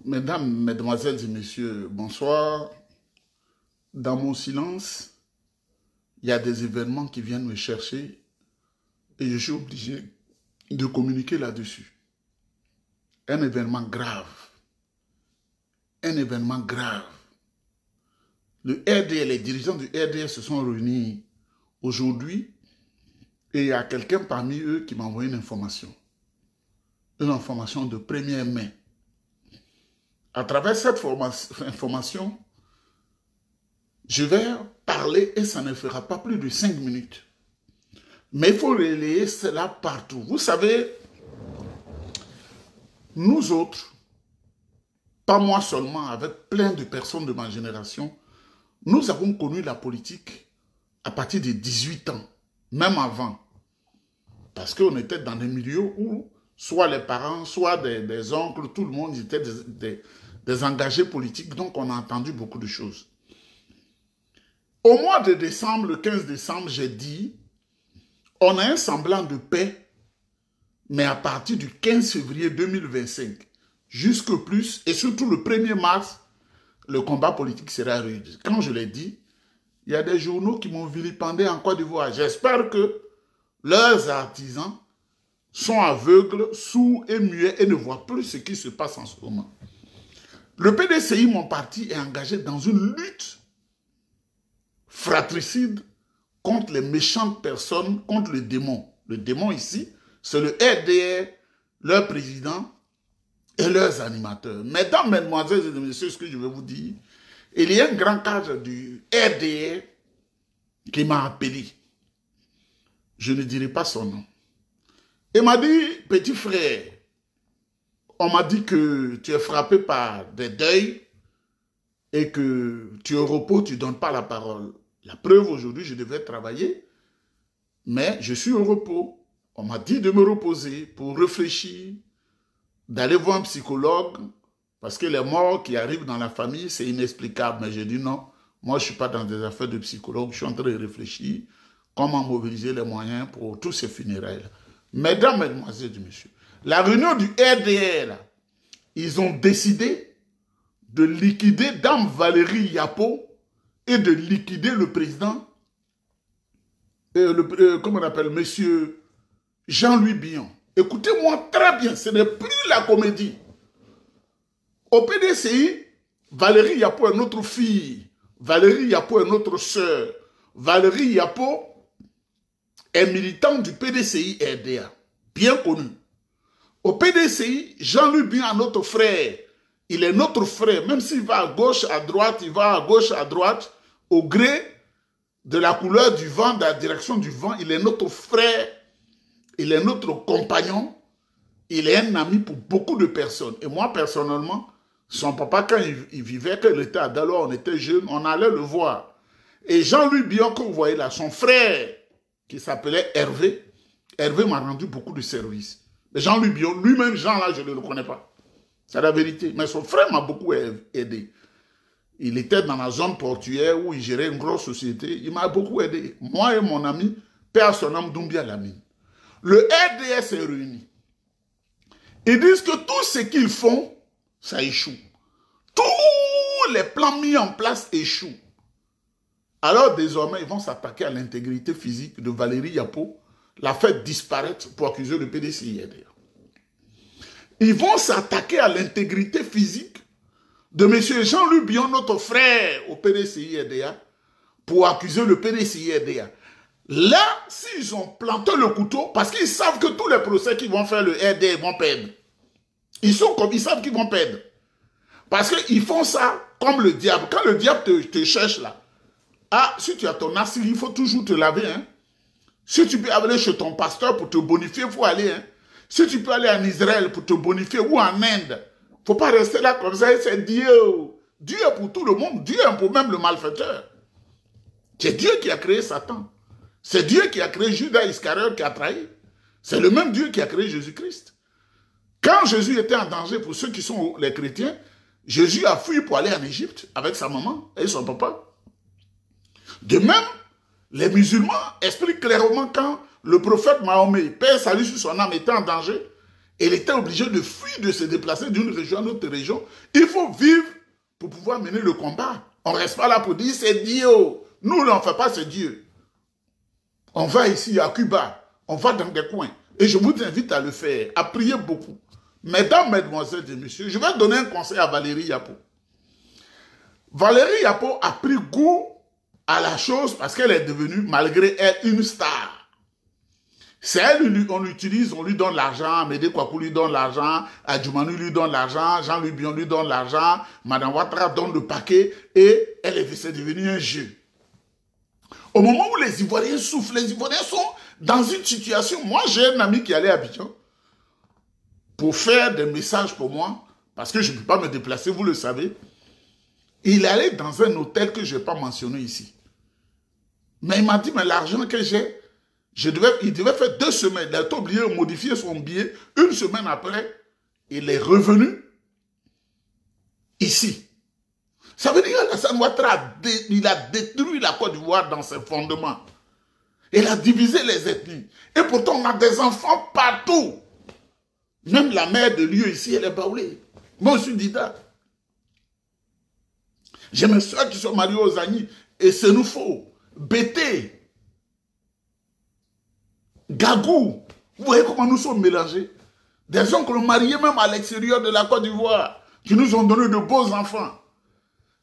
Mesdames, Mesdemoiselles et Messieurs, bonsoir. Dans mon silence, il y a des événements qui viennent me chercher et je suis obligé de communiquer là-dessus. Un événement grave. Un événement grave. Le RDS, les dirigeants du RDS se sont réunis aujourd'hui et il y a quelqu'un parmi eux qui m'a envoyé une information. Une information de première main. À travers cette information, je vais parler et ça ne fera pas plus de 5 minutes. Mais il faut relayer cela partout. Vous savez, nous autres, pas moi seulement, avec plein de personnes de ma génération, nous avons connu la politique à partir de 18 ans, même avant. Parce qu'on était dans des milieux où soit les parents, soit des oncles, tout le monde était des engagés politiques, donc on a entendu beaucoup de choses. Au mois de décembre, le 15 décembre, j'ai dit, on a un semblant de paix, mais à partir du 15 février 2025, jusque plus, et surtout le 1er mars, le combat politique sera rude. Quand je l'ai dit, il y a des journaux qui m'ont vilipendé en Côte d'Ivoire. J'espère que leurs artisans sont aveugles, sourds et muets et ne voient plus ce qui se passe en ce moment. Le PDCI, mon parti, est engagé dans une lutte fratricide contre les méchantes personnes, contre le démon. Le démon ici, c'est le RDR, leur président et leurs animateurs. Mesdames, Mesdemoiselles et Messieurs, ce que je vais vous dire, il y a un grand cadre du RDR qui m'a appelé. Je ne dirai pas son nom. Il m'a dit, petit frère, on m'a dit que tu es frappé par des deuils et que tu es au repos, tu ne donnes pas la parole. La preuve, aujourd'hui, je devais travailler, mais je suis au repos. On m'a dit de me reposer pour réfléchir, d'aller voir un psychologue, parce que les morts qui arrivent dans la famille, c'est inexplicable. Mais j'ai dit non, moi je ne suis pas dans des affaires de psychologue, je suis en train de réfléchir comment mobiliser les moyens pour tous ces funérailles. Mesdames, Mesdemoiselles et Messieurs, la réunion du RDR, là, ils ont décidé de liquider Dame Valérie Yapo et de liquider le président, comment on appelle, monsieur Jean-Louis Billon. Écoutez-moi très bien, ce n'est plus la comédie. Au PDCI, Valérie Yapo est notre fille, Valérie Yapo est notre sœur, Valérie Yapo est militante du PDCI RDA, bien connu. Au PDCI, Jean-Louis Billon est notre frère. Il est notre frère, même s'il va à gauche, à droite, il va à gauche, à droite, au gré de la couleur du vent, de la direction du vent. Il est notre frère, il est notre compagnon, il est un ami pour beaucoup de personnes. Et moi, personnellement, son papa, quand il vivait, quand il était à Daloa, on était jeunes, on allait le voir. Et Jean-Louis Billon, que vous voyez là, son frère, qui s'appelait Hervé, Hervé m'a rendu beaucoup de services. Mais Jean-Louis Billon, lui-même, Jean, là, je ne le connais pas. C'est la vérité. Mais son frère m'a beaucoup aidé. Il était dans la zone portuaire où il gérait une grosse société. Il m'a beaucoup aidé. Moi et mon ami, père son âme Doumbia Lamine. Le RDS est réuni. Ils disent que tout ce qu'ils font, ça échoue. Tous les plans mis en place échouent. Alors désormais, ils vont s'attaquer à l'intégrité physique de Valérie Yapo, la faire disparaître pour accuser le PDCI RDA. Ils vont s'attaquer à l'intégrité physique de M. Jean-Louis Billon, notre frère au PDCI RDA, pour accuser le PDCI RDA. Là, s'ils ont planté le couteau, parce qu'ils savent que tous les procès qu'ils vont faire le RDA, ils vont perdre. Ils savent qu'ils vont perdre. Parce qu'ils font ça comme le diable. Quand le diable te cherche là, ah, si tu as ton acide, il faut toujours te laver. Hein. Si tu peux aller chez ton pasteur pour te bonifier, il faut aller. Hein. Si tu peux aller en Israël pour te bonifier ou en Inde, il ne faut pas rester là comme ça. C'est Dieu. Dieu est pour tout le monde. Dieu est pour même le malfaiteur. C'est Dieu qui a créé Satan. C'est Dieu qui a créé Judas Iscariote qui a trahi. C'est le même Dieu qui a créé Jésus-Christ. Quand Jésus était en danger, pour ceux qui sont les chrétiens, Jésus a fui pour aller en Égypte avec sa maman et son papa. De même, les musulmans expliquent clairement quand le prophète Mahomet, paix et salut sur son âme, était en danger, Il était obligé de fuir, de se déplacer d'une région à une autre région. Il faut vivre pour pouvoir mener le combat. On ne reste pas là pour dire c'est Dieu. Nous, on ne fait pas c'est Dieu. On va ici à Cuba, on va dans des coins. Et je vous invite à le faire, à prier beaucoup. Mesdames, mesdemoiselles et messieurs, je vais donner un conseil à Valérie Yapo. Valérie Yapo a pris goût à la chose parce qu'elle est devenue, malgré elle, une star. C'est elle, on l'utilise, on lui donne l'argent, Médé Kwaku lui donne l'argent, Adjumanu lui donne l'argent, Jean-Louis Bion lui donne l'argent, Madame Ouattara donne le paquet et c'est devenu un jeu. Au moment où les Ivoiriens souffrent, les Ivoiriens sont dans une situation. Moi, j'ai un ami qui allait à Abidjan pour faire des messages pour moi, parce que je ne peux pas me déplacer, vous le savez. Il allait dans un hôtel que je n'ai pas mentionné ici. Mais il m'a dit, mais l'argent que j'ai, il devait faire 2 semaines. Il a oublié de modifier son billet. 1 semaine après, il est revenu ici. Ça veut dire qu'Alassane Ouattara, il a détruit la Côte d'Ivoire dans ses fondements. Il a divisé les ethnies. Et pourtant, on a des enfants partout. Même la mère de Lieu ici, elle est baoulée. Moi, je suis Dida. J'ai mes soeurs qui sont mariées aux Agnis. Et c'est nous faux. Bété. Gagou. Vous voyez comment nous sommes mélangés. Des gens que l'on mariait même à l'extérieur de la Côte d'Ivoire. Qui nous ont donné de beaux enfants.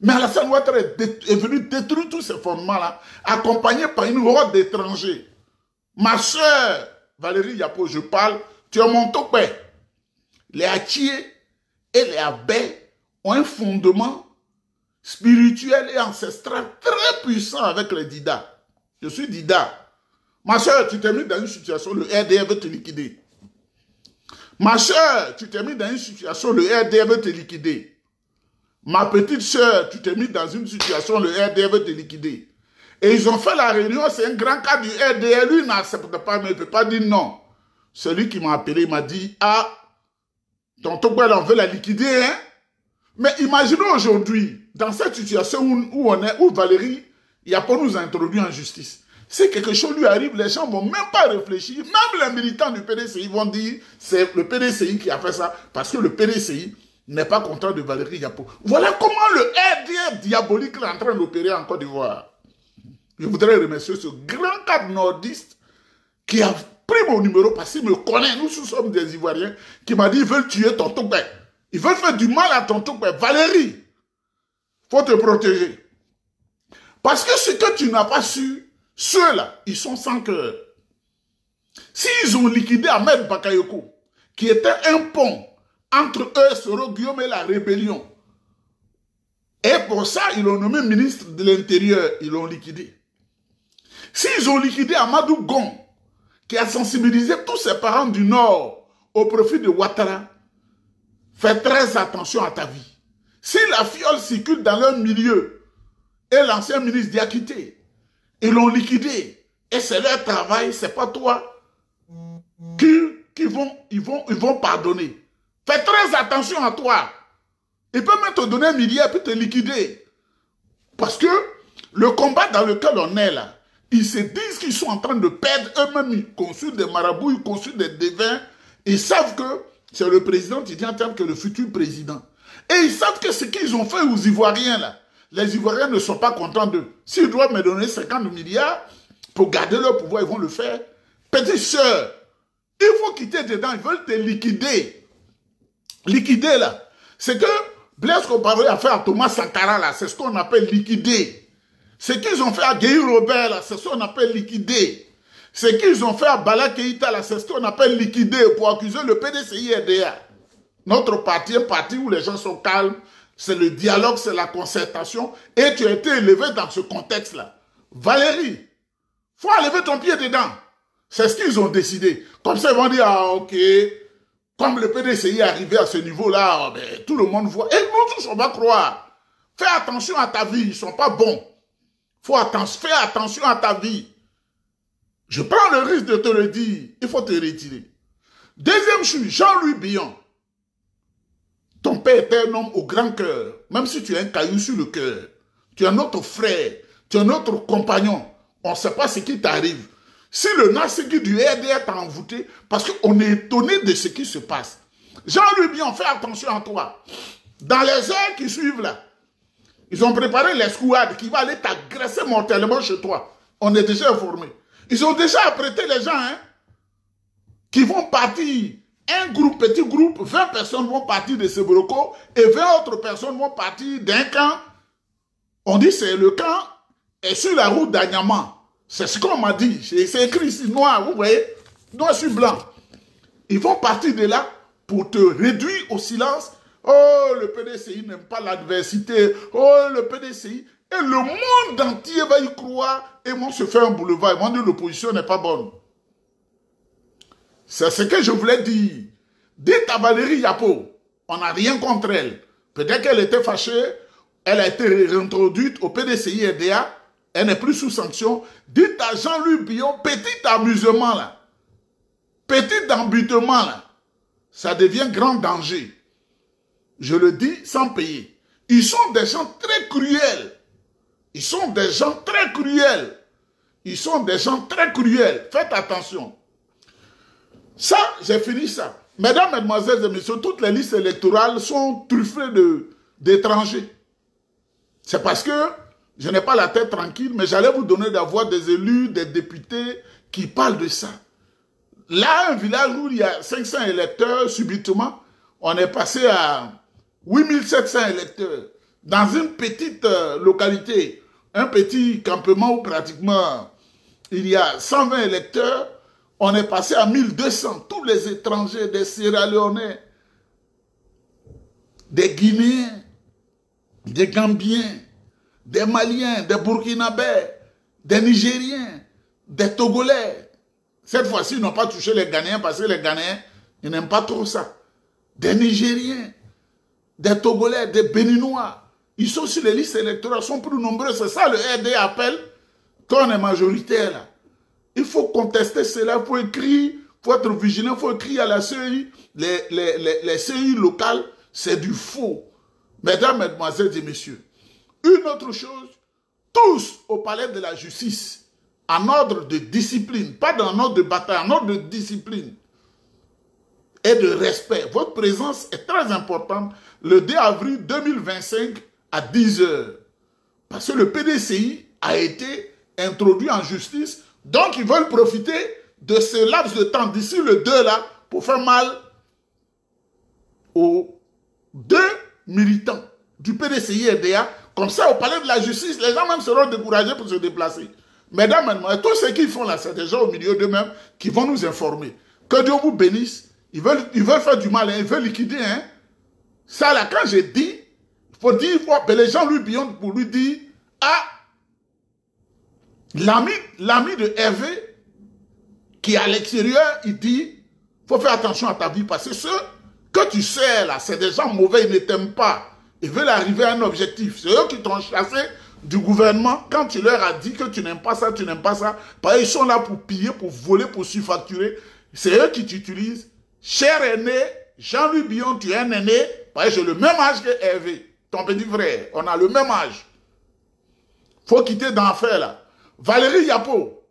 Mais Alassane Ouattara est venu détruire tous ces fondements-là, accompagné par une horde d'étrangers. Ma soeur, Valérie Yapo, je parle, tu es mon topé. Les Attiers et les Abais ont un fondement spirituel et ancestral très puissant avec les Dida. Je suis Dida. Ma soeur, tu t'es mis dans une situation, le RDR veut te liquider. Ma soeur, tu t'es mis dans une situation, le RDR veut te liquider. Ma petite soeur, tu t'es mis dans une situation, le RDR veut te liquider. Et ils ont fait la réunion, c'est un grand cas du RDR, lui n'accepte pas, mais il ne peut pas dire non. Celui qui m'a appelé m'a dit, ah, tonton Bouel, on veut la liquider, hein? Mais imaginez aujourd'hui, dans cette situation où on est, où Valérie Yapo nous a introduit en justice. Si quelque chose lui arrive, les gens ne vont même pas réfléchir. Même les militants du PDCI vont dire, c'est le PDCI qui a fait ça, parce que le PDCI n'est pas content de Valérie Yapo. Voilà comment le RDR diabolique est en train d'opérer en Côte d'Ivoire. Je voudrais remercier ce grand cadre nordiste qui a pris mon numéro parce qu'il me connaît. Nous sommes des Ivoiriens qui m'a dit ils veulent tuer tonton Père. Ils veulent faire du mal à tonton Père. Valérie, faut te protéger. Parce que ce que tu n'as pas su, ceux-là, ils sont sans cœur. S'ils ont liquidé Ahmed Bakayoko, qui était un pont entre eux, Soro Guillaume et la rébellion. Et pour ça, ils l'ont nommé ministre de l'Intérieur. Ils l'ont liquidé. S'ils ont liquidé Amadou Gon, qui a sensibilisé tous ses parents du Nord au profit de Ouattara, fais très attention à ta vie. Si la fiole circule dans leur milieu, et l'ancien ministre Diakité, ils l'ont liquidé, et c'est leur travail, c'est pas toi, ils vont pardonner. Fais très attention à toi. Ils peuvent même te donner 1 milliard et puis te liquider. Parce que le combat dans lequel on est là, ils se disent qu'ils sont en train de perdre eux-mêmes. Ils consultent des marabouts, ils consultent des devins. Ils savent que c'est le président qui dit en termes que le futur président. Et ils savent que ce qu'ils ont fait aux Ivoiriens là, les Ivoiriens ne sont pas contents d'eux. S'ils doivent me donner 50 milliards pour garder leur pouvoir, ils vont le faire. Petite sœur, il faut quitter dedans, ils veulent te liquider. Liquider là, c'est que Blaise Compaoré a fait à Thomas Sankara là, c'est ce qu'on appelle liquider. Ce qu'ils ont fait à Guy Robert là, c'est ce qu'on appelle liquider. Ce qu'ils ont fait à Bala Keïta là, c'est ce qu'on appelle liquider pour accuser le PDCI RDA. Notre parti, un parti où les gens sont calmes, c'est le dialogue, c'est la concertation, et tu as été élevé dans ce contexte là. Valérie, faut enlever ton pied dedans. C'est ce qu'ils ont décidé. Comme ça ils vont dire, ah ok. Comme le PDCI est arrivé à ce niveau-là, ben, tout le monde voit. Et nous tous, on va croire. Fais attention à ta vie, ils ne sont pas bons. Fais attention à ta vie. Je prends le risque de te le dire. Il faut te retirer. Deuxième chose, Jean-Louis Bion. Ton père était un homme au grand cœur. Même si tu as un caillou sur le cœur. Tu es notre frère. Tu es notre compagnon. On ne sait pas ce qui t'arrive. Si le Nassegui du RDA t'a envoûté, parce qu'on est étonné de ce qui se passe. Jean-Louis Bion, fais attention à toi. Dans les heures qui suivent là, ils ont préparé l'escouade qui va aller t'agresser mortellement chez toi. On est déjà informé. Ils ont déjà apprêté les gens qui vont partir. Un groupe, petit groupe, 20 personnes vont partir de Sebroko et 20 autres personnes vont partir d'un camp. On dit c'est le camp est sur la route d'Anyama. C'est ce qu'on m'a dit. C'est écrit ici noir, vous voyez, noir sur blanc. Ils vont partir de là pour te réduire au silence. Oh, le PDCI n'aime pas l'adversité. Oh, le PDCI. Et le monde entier va y croire et vont se faire un boulevard. Ils vont dire que l'opposition n'est pas bonne. C'est ce que je voulais dire. Dites à Valérie Yapo, on n'a rien contre elle. Peut-être qu'elle était fâchée, elle a été réintroduite au PDCI RDA, elle n'est plus sous sanction. Dites à Jean-Louis Bion, petit amusement là, petit embutement là, ça devient grand danger. Je le dis sans payer. Ils sont des gens très cruels. Ils sont des gens très cruels. Ils sont des gens très cruels. Faites attention. Ça, j'ai fini ça. Mesdames, Mesdemoiselles et Messieurs, toutes les listes électorales sont truffées d'étrangers. C'est parce que je n'ai pas la tête tranquille, mais j'allais vous donner d'avoir des élus, des députés qui parlent de ça. Là, un village où il y a 500 électeurs, subitement, on est passé à 8700 électeurs. Dans une petite localité, un petit campement où pratiquement il y a 120 électeurs, on est passé à 1200. Tous les étrangers, des Sierra-Léonais, des Guinéens, des Gambiens, des Maliens, des Burkinabés, des Nigériens, des Togolais. Cette fois-ci, ils n'ont pas touché les Ghanéens parce que les Ghanéens, ils n'aiment pas trop ça. Des Nigériens, des Togolais, des Béninois. Ils sont sur les listes électorales, ils sont plus nombreux. C'est ça le RD appelle quand on est majoritaire là. Il faut contester cela, il faut écrire, il faut être vigilant, il faut écrire à la CEI. Les CEI locales, c'est du faux. Mesdames, Mesdemoiselles et Messieurs, une autre chose, tous au palais de la justice, en ordre de discipline, pas en ordre de bataille, en ordre de discipline et de respect. Votre présence est très importante le 2 avril 2025 à 10 h. Parce que le PDCI a été introduit en justice. Donc, ils veulent profiter de ce laps de temps d'ici le 2 là pour faire mal aux 2 militants du PDCI RDA. Comme ça, au palais de la justice, les gens même seront découragés pour se déplacer. Mesdames, Mesdemoiselles, tous ceux qu'ils font là, c'est des gens au milieu d'eux-mêmes qui vont nous informer. Que Dieu vous bénisse. Ils veulent faire du mal, hein, ils veulent liquider. Hein. Ça là, quand j'ai dit, il faut dire, les gens lui billonnent pour lui dire, ah, l'ami de Hervé, qui est à l'extérieur, il dit, il faut faire attention à ta vie, parce que ceux que tu sais là, c'est des gens mauvais, ils ne t'aiment pas. Ils veulent arriver à un objectif. C'est eux qui t'ont chassé du gouvernement quand tu leur as dit que tu n'aimes pas ça, tu n'aimes pas ça. Parce qu'ils sont là pour piller, pour voler, pour surfacturer. C'est eux qui t'utilisent. Cher aîné, Jean-Louis Bion, tu es un aîné, parce que j'ai le même âge que Hervé, ton petit frère. On a le même âge. Faut quitter dans l'affaire là. Valérie Yapo,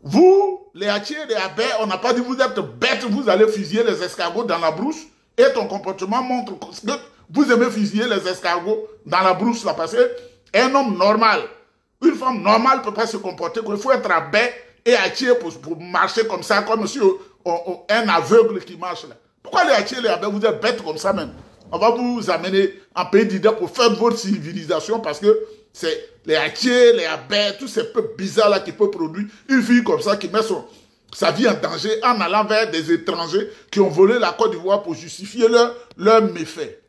vous, les Hattiers, les Abais, on n'a pas dit vous êtes bêtes, vous allez fusiller les escargots dans la brousse, et ton comportement montre que vous aimez fusiller les escargots dans la brousse là, parce qu'un homme normal, une femme normale ne peut pas se comporter, il faut être Abais et Hattier pour marcher comme ça, comme si un aveugle qui marche là. Pourquoi les Hattiers, les Abais, vous êtes bêtes comme ça même? On va vous amener en pays d'Ida pour faire votre civilisation, parce que c'est les Hattiers, les Abais, tous ces peuples bizarres là qui peuvent produire une fille comme ça qui met sa vie en danger en allant vers des étrangers qui ont volé la Côte d'Ivoire pour justifier leur méfait.